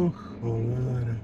O cholera.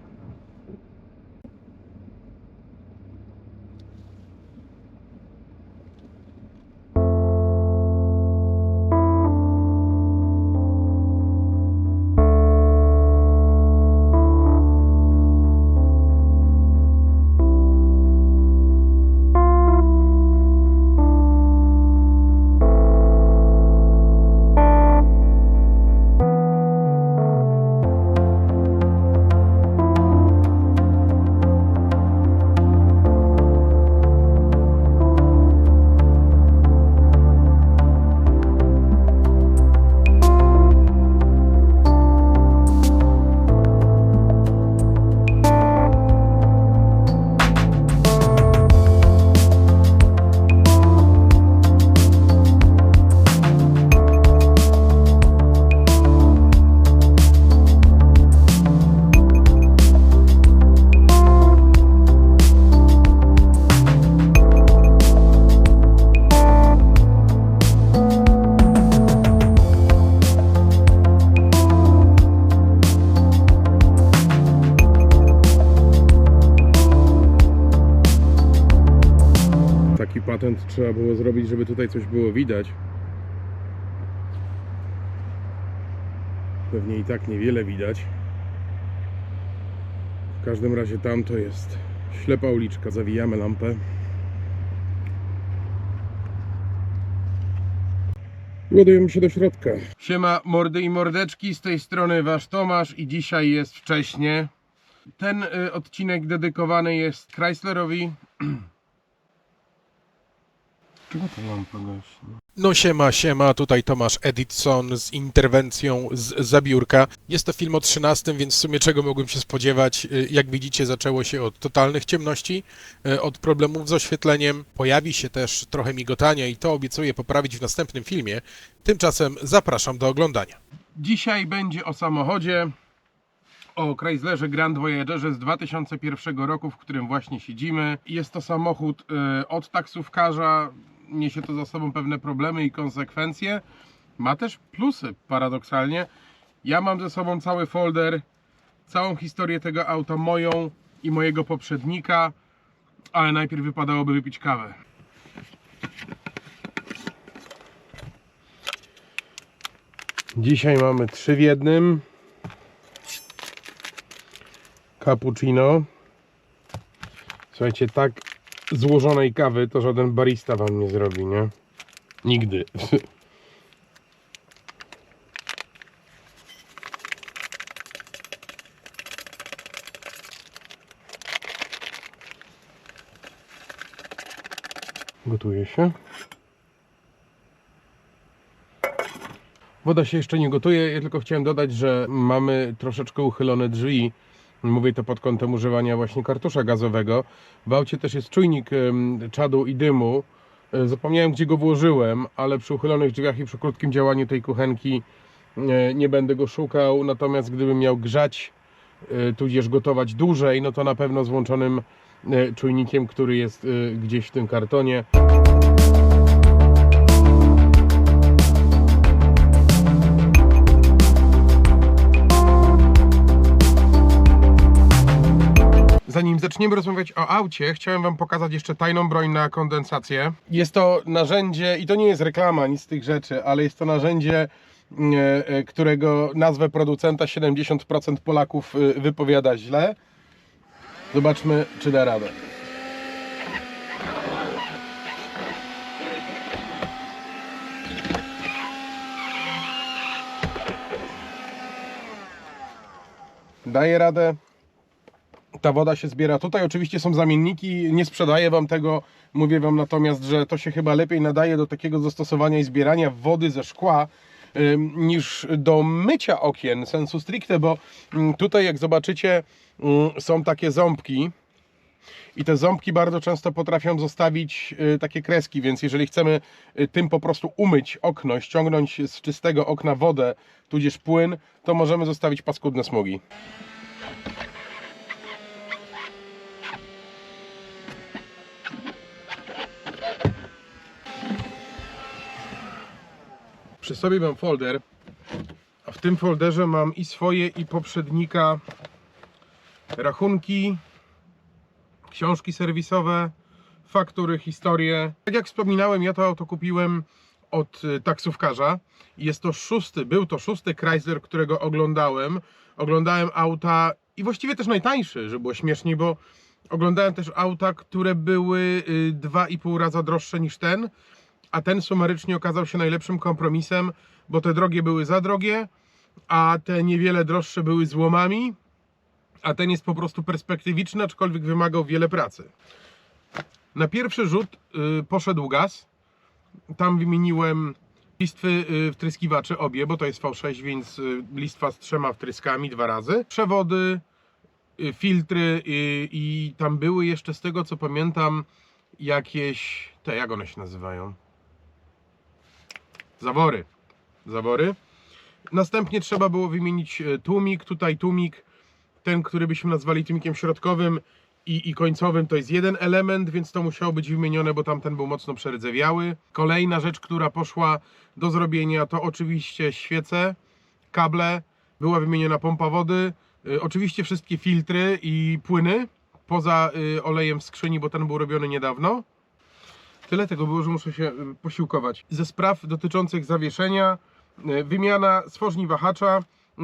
Taki patent trzeba było zrobić, żeby tutaj coś było widać. Pewnie i tak niewiele widać. W każdym razie tam to jest ślepa uliczka. Zawijamy lampę. Ładujemy się do środka. Siema mordy i mordeczki, z tej strony wasz Tomasz i dzisiaj jest wcześnie. Ten odcinek dedykowany jest Chryslerowi. Czego ta lampa gaśnie? No siema, tutaj Tomasz Editson z interwencją z zabiórka. Jest to film o 13, więc w sumie czego mogłem się spodziewać? Jak widzicie, zaczęło się od totalnych ciemności, od problemów z oświetleniem. Pojawi się też trochę migotania i to obiecuję poprawić w następnym filmie. Tymczasem zapraszam do oglądania. Dzisiaj będzie o samochodzie, o Chryslerze Grand Voyagerze z 2001 roku, w którym właśnie siedzimy. Jest to samochód od taksówkarza, niesie to za sobą pewne problemy i konsekwencje. Ma też plusy, paradoksalnie. Ja mam ze sobą cały folder, całą historię tego auta, moją i mojego poprzednika, ale najpierw wypadałoby wypić kawę. Dzisiaj mamy 3 w 1. Cappuccino. Słuchajcie, tak złożonej kawy to żaden barista wam nie zrobi, nie? Nigdy. Gotuje się. Woda się jeszcze nie gotuje, ja tylko chciałem dodać, że mamy troszeczkę uchylone drzwi. Mówię to pod kątem używania właśnie kartusza gazowego. W aucie też jest czujnik czadu i dymu. Zapomniałem, gdzie go włożyłem, ale przy uchylonych drzwiach i przy krótkim działaniu tej kuchenki nie będę go szukał. Natomiast gdybym miał grzać, tudzież gotować dłużej, no to na pewno z włączonym czujnikiem, który jest gdzieś w tym kartonie. Zanim zaczniemy rozmawiać o aucie, chciałem wam pokazać jeszcze tajną broń na kondensację. Jest to narzędzie, i to nie jest reklama, nic z tych rzeczy, ale jest to narzędzie, którego nazwę producenta 70% Polaków wypowiada źle. Zobaczmy, czy da radę. Daje radę. Ta woda się zbiera. Tutaj oczywiście są zamienniki, nie sprzedaję wam tego, mówię wam natomiast, że to się chyba lepiej nadaje do takiego zastosowania i zbierania wody ze szkła niż do mycia okien sensu stricte, bo tutaj jak zobaczycie są takie ząbki i te ząbki bardzo często potrafią zostawić takie kreski, więc jeżeli chcemy tym po prostu umyć okno, ściągnąć z czystego okna wodę, tudzież płyn, to możemy zostawić paskudne smugi. Przy sobie mam folder, a W tym folderze mam i swoje, i poprzednika rachunki, książki serwisowe, faktury, historie. Tak jak wspominałem, ja to auto kupiłem od taksówkarza. Był to szósty Chrysler, którego oglądałem. Oglądałem auta i właściwie też najtańszy, żeby było śmieszniej, bo oglądałem też auta, które były 2,5 raza droższe niż ten, a ten sumarycznie okazał się najlepszym kompromisem, bo te drogie były za drogie, a te niewiele droższe były złomami, a ten jest po prostu perspektywiczny, aczkolwiek wymagał wiele pracy. Na pierwszy rzut poszedł gaz. Tam wymieniłem listwy wtryskiwaczy, obie, bo to jest V6, więc listwa z 3 wtryskami 2 razy. Przewody, filtry i tam były jeszcze, z tego co pamiętam, jakieś, jak one się nazywają? Zawory. Następnie trzeba było wymienić tłumik. Tutaj tłumik, ten, który byśmy nazwali tłumikiem środkowym i końcowym, to jest jeden element, więc to musiało być wymienione, bo tamten był mocno przerdzewiały. Kolejna rzecz, która poszła do zrobienia, to oczywiście świece, kable, była wymieniona pompa wody, oczywiście wszystkie filtry i płyny, poza olejem w skrzyni, bo ten był robiony niedawno. Tyle tego było, że muszę się posiłkować. Ze spraw dotyczących zawieszenia, wymiana stworzni wahacza,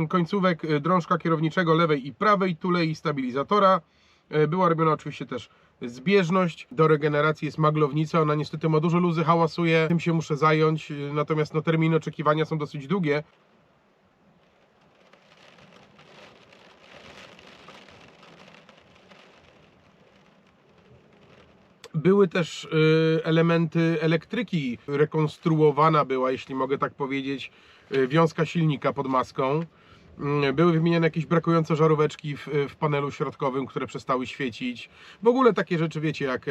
końcówek drążka kierowniczego lewej i prawej, tulei i stabilizatora. Była robiona oczywiście też zbieżność. Do regeneracji jest maglownica, ona niestety ma dużo luzy, hałasuje, tym się muszę zająć, natomiast terminy oczekiwania są dosyć długie. Były też elementy elektryki, rekonstruowana była, jeśli mogę tak powiedzieć, wiązka silnika pod maską. Były wymienione jakieś brakujące żaróweczki w panelu środkowym, które przestały świecić. W ogóle takie rzeczy, wiecie, jak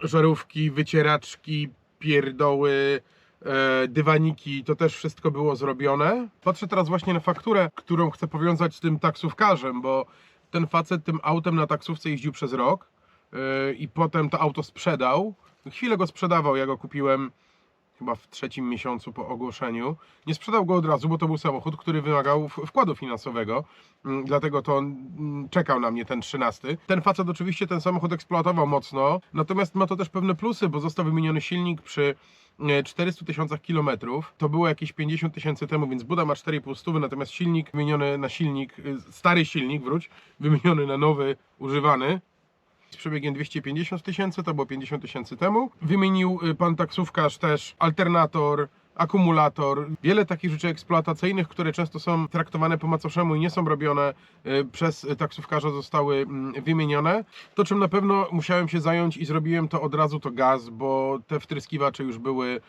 żarówki, wycieraczki, pierdoły, dywaniki, to też wszystko było zrobione. Patrzę teraz właśnie na fakturę, którą chcę powiązać z tym taksówkarzem, bo ten facet tym autem na taksówce jeździł przez rok i potem to auto sprzedał. Chwilę go sprzedawał, ja go kupiłem chyba w 3. miesiącu po ogłoszeniu. Nie sprzedał go od razu, bo to był samochód, który wymagał wkładu finansowego, dlatego to on czekał na mnie ten 13. Ten facet oczywiście ten samochód eksploatował mocno, natomiast ma to też pewne plusy, bo został wymieniony silnik przy 400 000 kilometrów. To było jakieś 50 000 temu, więc buda ma 4,5 stówy, natomiast silnik wymieniony na stary silnik, wymieniony na nowy, używany, z przebiegiem 250 000, to było 50 000 temu. Wymienił pan taksówkarz też alternator, akumulator, wiele takich rzeczy eksploatacyjnych, które często są traktowane po macoszemu i nie są robione przez taksówkarza, zostały wymienione. To, czym na pewno musiałem się zająć i zrobiłem to od razu, to gaz, bo te wtryskiwacze już były,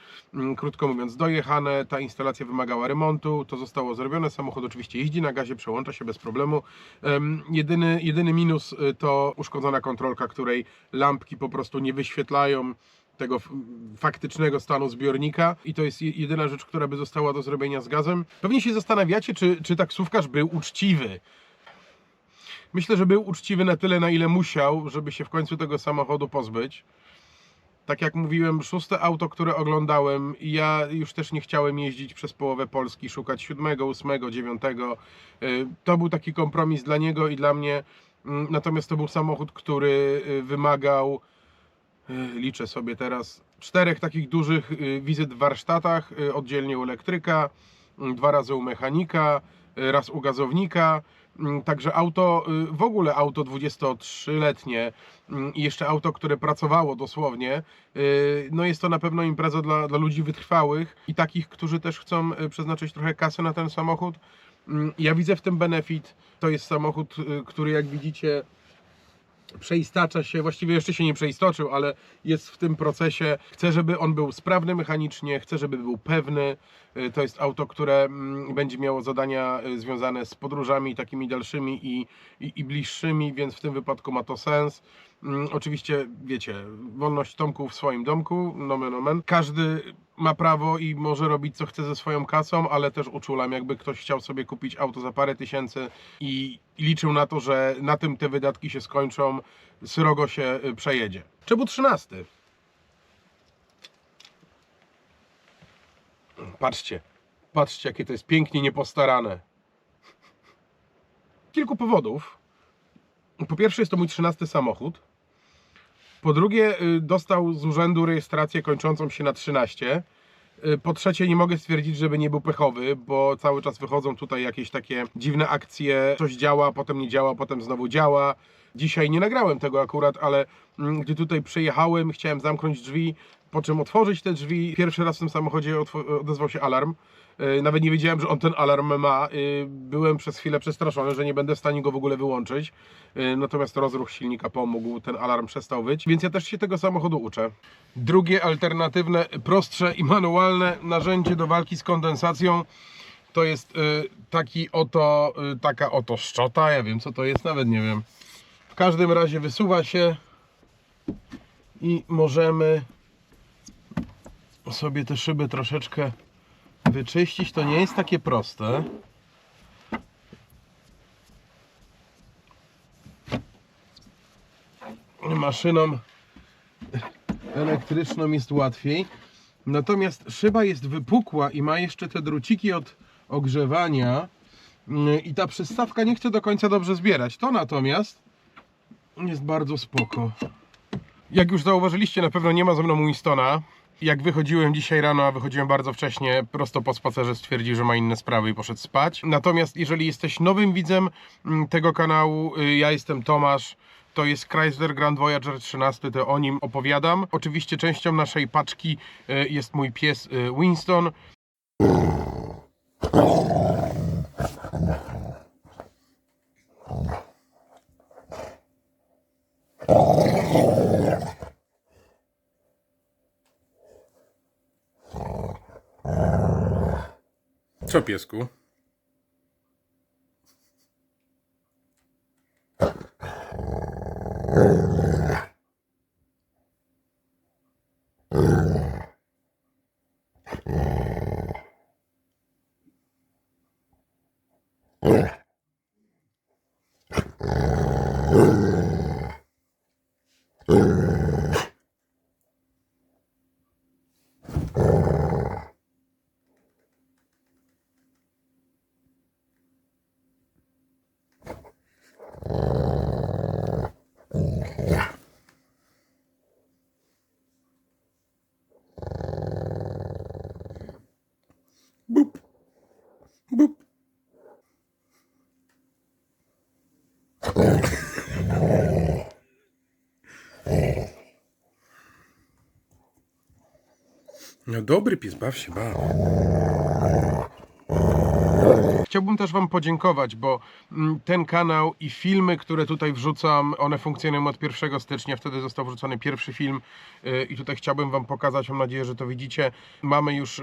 krótko mówiąc, dojechane, ta instalacja wymagała remontu, to zostało zrobione, samochód oczywiście jeździ na gazie, przełącza się bez problemu. Jedyny minus to uszkodzona kontrolka, której lampki po prostu nie wyświetlają tego faktycznego stanu zbiornika i to jest jedyna rzecz, która by została do zrobienia z gazem. Pewnie się zastanawiacie, czy taksówkarz był uczciwy. Myślę, że był uczciwy na tyle, na ile musiał, żeby się w końcu tego samochodu pozbyć. Tak jak mówiłem, 6. auto, które oglądałem, ja już też nie chciałem jeździć przez połowę Polski, szukać 7., 8., 9. To był taki kompromis dla niego i dla mnie. Natomiast to był samochód, który wymagał, liczę sobie teraz, 4 takich dużych wizyt w warsztatach, oddzielnie u elektryka, 2 razy u mechanika, raz u gazownika. Także auto, w ogóle auto 23-letnie i jeszcze auto, które pracowało dosłownie, no jest to na pewno impreza dla ludzi wytrwałych i takich, którzy też chcą przeznaczyć trochę kasy na ten samochód. Ja widzę w tym benefit. To jest samochód, który, jak widzicie, przeistacza się, właściwie jeszcze się nie przeistoczył, ale jest w tym procesie. Chcę, żeby on był sprawny mechanicznie, chcę, żeby był pewny. To jest auto, które będzie miało zadania związane z podróżami takimi dalszymi i bliższymi, więc w tym wypadku ma to sens. Oczywiście, wiecie, wolność Tomku w swoim domku, nomen omen. Każdy ma prawo i może robić co chce ze swoją kasą, ale też uczulam, jakby ktoś chciał sobie kupić auto za parę tysięcy i liczył na to, że na tym te wydatki się skończą, srogo się przejedzie. Czemu 13? Patrzcie, Patrzcie, jakie to jest pięknie niepostarane. Z kilku powodów. Po pierwsze, jest to mój 13 samochód. Po drugie, dostał z urzędu rejestrację kończącą się na 13. Po trzecie, nie mogę stwierdzić, żeby nie był pechowy, bo cały czas wychodzą tutaj jakieś takie dziwne akcje. Coś działa, potem nie działa, potem znowu działa. Dzisiaj nie nagrałem tego akurat, ale gdy tutaj przyjechałem, chciałem zamknąć drzwi, po czym otworzyć te drzwi. Pierwszy raz w tym samochodzie odezwał się alarm. Nawet nie wiedziałem, że on ten alarm ma. Byłem przez chwilę przestraszony, że nie będę w stanie go w ogóle wyłączyć. Natomiast rozruch silnika pomógł, ten alarm przestał wyć. Więc ja też się tego samochodu uczę. Drugie alternatywne, prostsze i manualne narzędzie do walki z kondensacją to jest taka oto szczota. Ja wiem, co to jest, nawet nie wiem. W każdym razie wysuwa się i możemy sobie te szyby troszeczkę wyczyścić. To nie jest takie proste. Maszyną elektryczną jest łatwiej. Natomiast szyba jest wypukła i ma jeszcze te druciki od ogrzewania i ta przystawka nie chce do końca dobrze zbierać. To natomiast jest bardzo spoko. Jak już zauważyliście, na pewno nie ma ze mną Winstona. Jak wychodziłem dzisiaj rano, a wychodziłem bardzo wcześnie, prosto po spacerze stwierdził, że ma inne sprawy i poszedł spać. Natomiast jeżeli jesteś nowym widzem tego kanału, ja jestem Tomasz, to jest Chrysler Grand Voyager 13, to o nim opowiadam. Oczywiście częścią naszej paczki jest mój pies Winston. Co, piesku? Bup. Bup. No dobry pies, baw się, baw. Chciałbym też Wam podziękować, bo ten kanał i filmy, które tutaj wrzucam, one funkcjonują od 1 stycznia, wtedy został wrzucony pierwszy film i tutaj chciałbym Wam pokazać, mam nadzieję, że to widzicie. Mamy już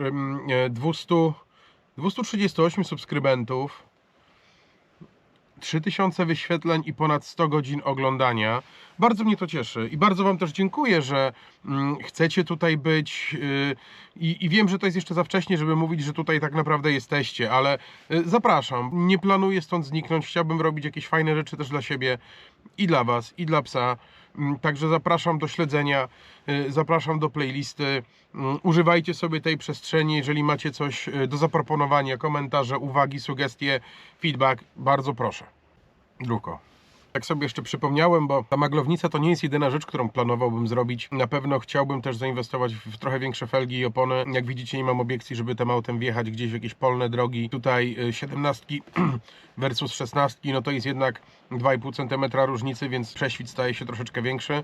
238 subskrybentów, 3000 wyświetleń i ponad 100 godzin oglądania. Bardzo mnie to cieszy i bardzo Wam też dziękuję, że chcecie tutaj być i wiem, że to jest jeszcze za wcześnie, żeby mówić, że tutaj tak naprawdę jesteście, ale zapraszam. Nie planuję stąd zniknąć, chciałbym robić jakieś fajne rzeczy też dla siebie i dla Was, i dla psa. Także zapraszam do śledzenia, zapraszam do playlisty. Używajcie sobie tej przestrzeni, jeżeli macie coś do zaproponowania, komentarze, uwagi, sugestie, feedback, bardzo proszę. Druko. Tak sobie jeszcze przypomniałem, bo ta maglownica to nie jest jedyna rzecz, którą planowałbym zrobić. Na pewno chciałbym też zainwestować w trochę większe felgi i opony. Jak widzicie, nie mam obiekcji, żeby tym autem wjechać gdzieś w jakieś polne drogi. Tutaj 17 versus 16, no to jest jednak 2,5 cm różnicy, więc prześwit staje się troszeczkę większy.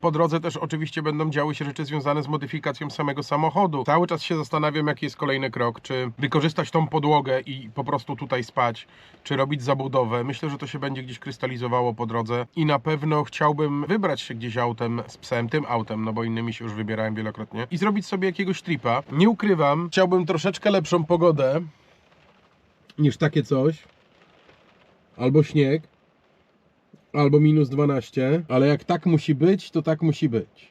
Po drodze też oczywiście będą działy się rzeczy związane z modyfikacją samego samochodu. Cały czas się zastanawiam, jaki jest kolejny krok. Czy wykorzystać tą podłogę i po prostu tutaj spać, czy robić zabudowę. Myślę, że to się będzie gdzieś krystalizowało po drodze i na pewno chciałbym wybrać się gdzieś autem z psem, tym autem, no bo innymi się już wybierałem wielokrotnie i zrobić sobie jakiegoś tripa. Nie ukrywam, chciałbym troszeczkę lepszą pogodę niż takie coś. Albo śnieg, albo minus 12, ale jak tak musi być, to tak musi być.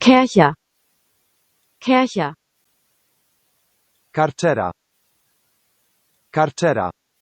Kirche, Kirche, Karczera. Karczera.